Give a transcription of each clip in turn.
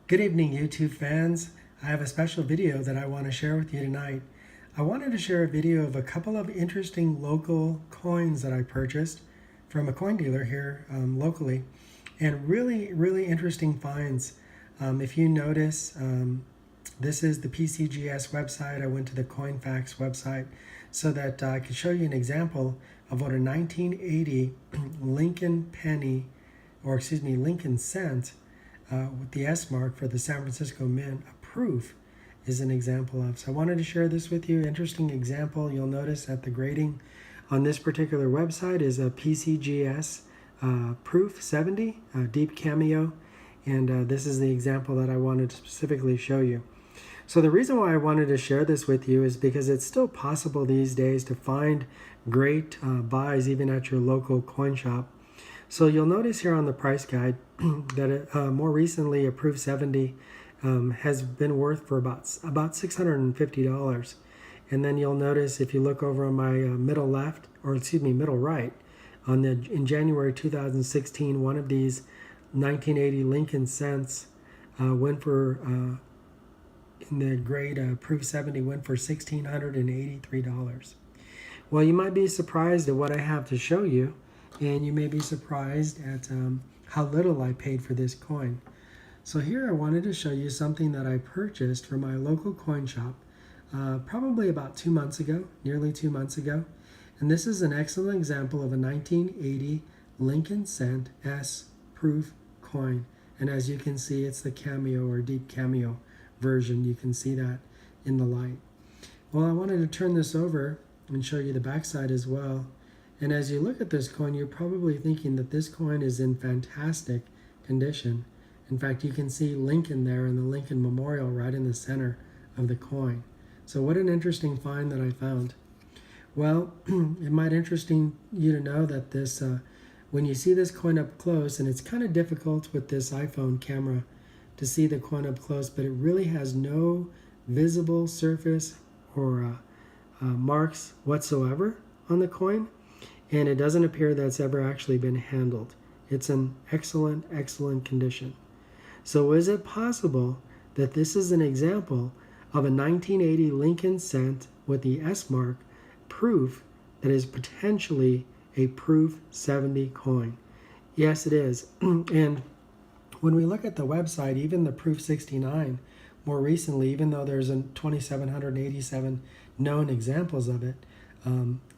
Good evening, YouTube fans. I have a special video that I want to share with you tonight. I wanted to share a video of a couple of interesting local coins that I purchased from a coin dealer here locally, and really interesting finds. If you notice, this is the PCGS website. I went to the CoinFacts website so that I could show you an example of what a 1980 Lincoln penny, or excuse me, Lincoln cent, with the S mark for the San Francisco Mint, a proof, is an example of. So I wanted to share this with you. Interesting example. You'll notice that the grading on this particular website is a PCGS proof 70, deep cameo, and this is the example that I wanted to specifically show you. So the reason why I wanted to share this with you is because it's still possible these days to find great buys even at your local coin shop. So you'll notice here on the price guide that more recently a proof 70 has been worth for about $650. And then you'll notice if you look over on my middle left, or excuse me, middle right, in January 2016, one of these 1980 Lincoln cents went for, in the grade proof 70, went for $1,683. Well, you might be surprised at what I have to show you, and you may be surprised at how little I paid for this coin. So here I wanted to show you something that I purchased from my local coin shop probably about 2 months ago, nearly 2 months ago. And this is an excellent example of a 1980 Lincoln cent S proof coin. And as you can see, it's the cameo or deep cameo version. You can see that in the light. Well, I wanted to turn this over and show you the backside as well. And as you look at this coin, you're probably thinking that this coin is in fantastic condition. In fact, you can see Lincoln there and the Lincoln Memorial right in the center of the coin. So what an interesting find that I found. Well, it might interesting you to know that this, when you see this coin up close, and it's kind of difficult with this iPhone camera to see the coin up close, but it really has no visible surface or marks whatsoever on the coin. And it doesn't appear that it's ever actually been handled. It's in excellent condition. So is it possible that this is an example of a 1980 Lincoln cent with the S mark proof that is potentially a proof 70 coin? Yes, it is. And when we look at the website, even the proof 69, more recently, even though there's 2,787 known examples of it,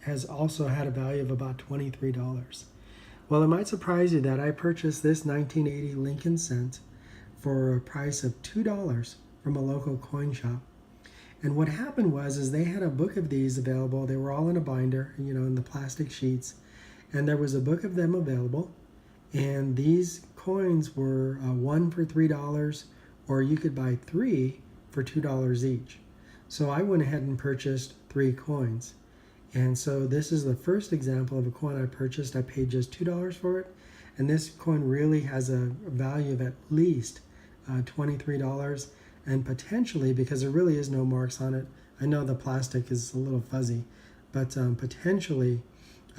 has also had a value of about $23. Well, it might surprise you that I purchased this 1980 Lincoln cent for a price of $2 from a local coin shop. And what happened was they had a book of these available. They were all in a binder, in the plastic sheets. And there was a book of them available. And these coins were one for $3, or you could buy three for $2 each. So I went ahead and purchased 3 coins. And so this is the first example of a coin I purchased. I paid just $2 for it. And this coin really has a value of at least $23. And potentially, because there really is no marks on it, I know the plastic is a little fuzzy, but potentially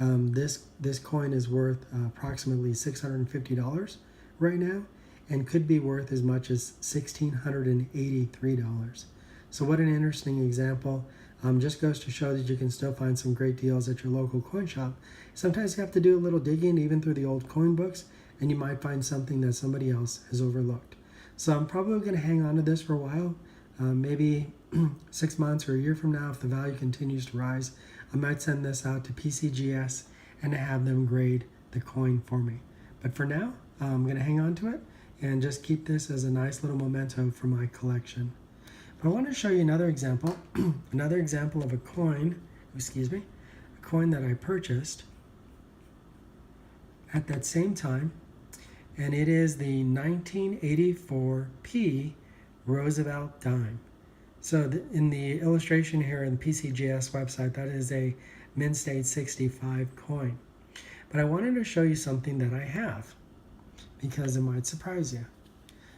this coin is worth approximately $650 right now, and could be worth as much as $1,683. So what an interesting example. Just goes to show that you can still find some great deals at your local coin shop. Sometimes you have to do a little digging even through the old coin books, and you might find something that somebody else has overlooked. So I'm probably going to hang on to this for a while, maybe 6 months or a year from now. If the value continues to rise, I might send this out to PCGS and have them grade the coin for me. But for now, I'm going to hang on to it and just keep this as a nice little memento for my collection. I want to show you another example, another example of a coin, a coin that I purchased at that same time, and it is the 1984 P Roosevelt Dime. So in the illustration here in the PCGS website, that is a Mint State 65 coin. But I wanted to show you something that I have, because it might surprise you.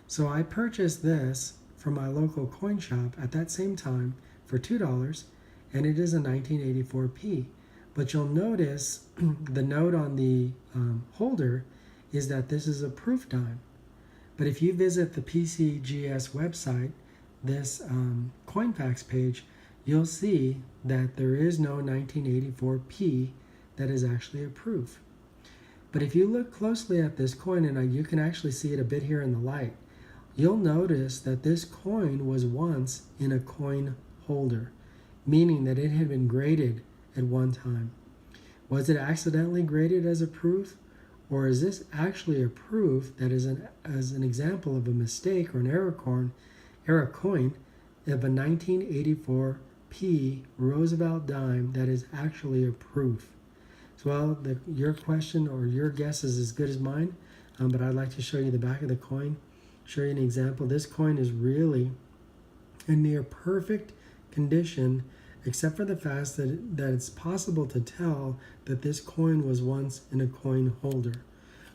So I purchased this from my local coin shop at that same time for $2, and it is a 1984 P. But you'll notice the note on the holder is that this is a proof dime. But if you visit the PCGS website, this coin facts page, you'll see that there is no 1984 P that is actually a proof. But if you look closely at this coin, and you can actually see it a bit here in the light, you'll notice that this coin was once in a coin holder, meaning that it had been graded at one time. Was it accidentally graded as a proof, or is this actually a proof that is as an example of a mistake or an error coin of a 1984 P Roosevelt dime that is actually a proof? So, well, your question or your guess is as good as mine, but I'd like to show you the back of the coin, show you an example. This coin is really in near perfect condition, except for the fact that it's possible to tell that this coin was once in a coin holder.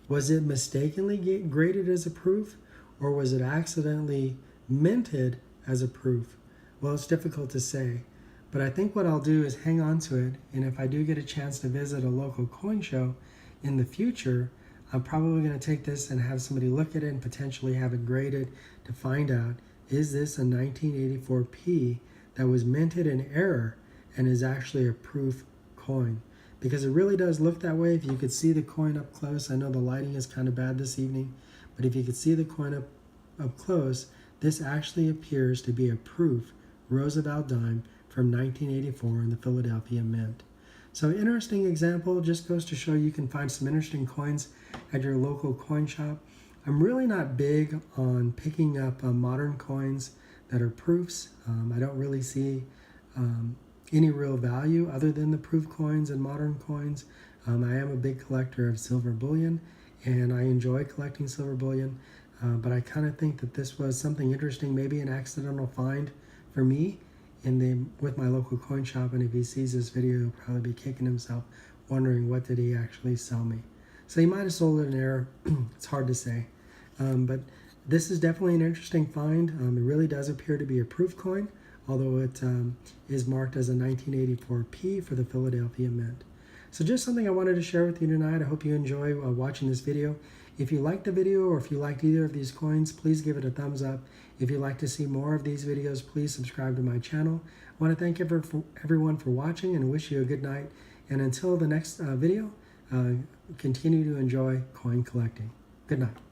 Was it mistakenly graded as a proof, or was it accidentally minted as a proof? Well, it's difficult to say, but I think what I'll do is hang on to it, and if I do get a chance to visit a local coin show in the future, I'm probably going to take this and have somebody look at it and potentially have it graded to find out, is this a 1984 P that was minted in error and is actually a proof coin? Because it really does look that way. If you could see the coin up close, I know the lighting is kind of bad this evening, but if you could see the coin up close, this actually appears to be a proof Roosevelt dime from 1984 in the Philadelphia Mint. So interesting example, just goes to show you can find some interesting coins at your local coin shop. I'm really not big on picking up modern coins that are proofs. I don't really see any real value other than the proof coins and modern coins. I am a big collector of silver bullion, and I enjoy collecting silver bullion, but I kind of think that this was something interesting, maybe an accidental find for me with my local coin shop, and if he sees this video, he'll probably be kicking himself, wondering what did he actually sell me. So he might have sold it in error. It's hard to say. But this is definitely an interesting find. It really does appear to be a proof coin, although it is marked as a 1984 P for the Philadelphia Mint. So just something I wanted to share with you tonight. I hope you enjoy watching this video. If you liked the video, or if you liked either of these coins, please give it a thumbs up. If you'd like to see more of these videos, please subscribe to my channel. I want to thank everyone for watching and wish you a good night. And until the next video, continue to enjoy coin collecting. Good night.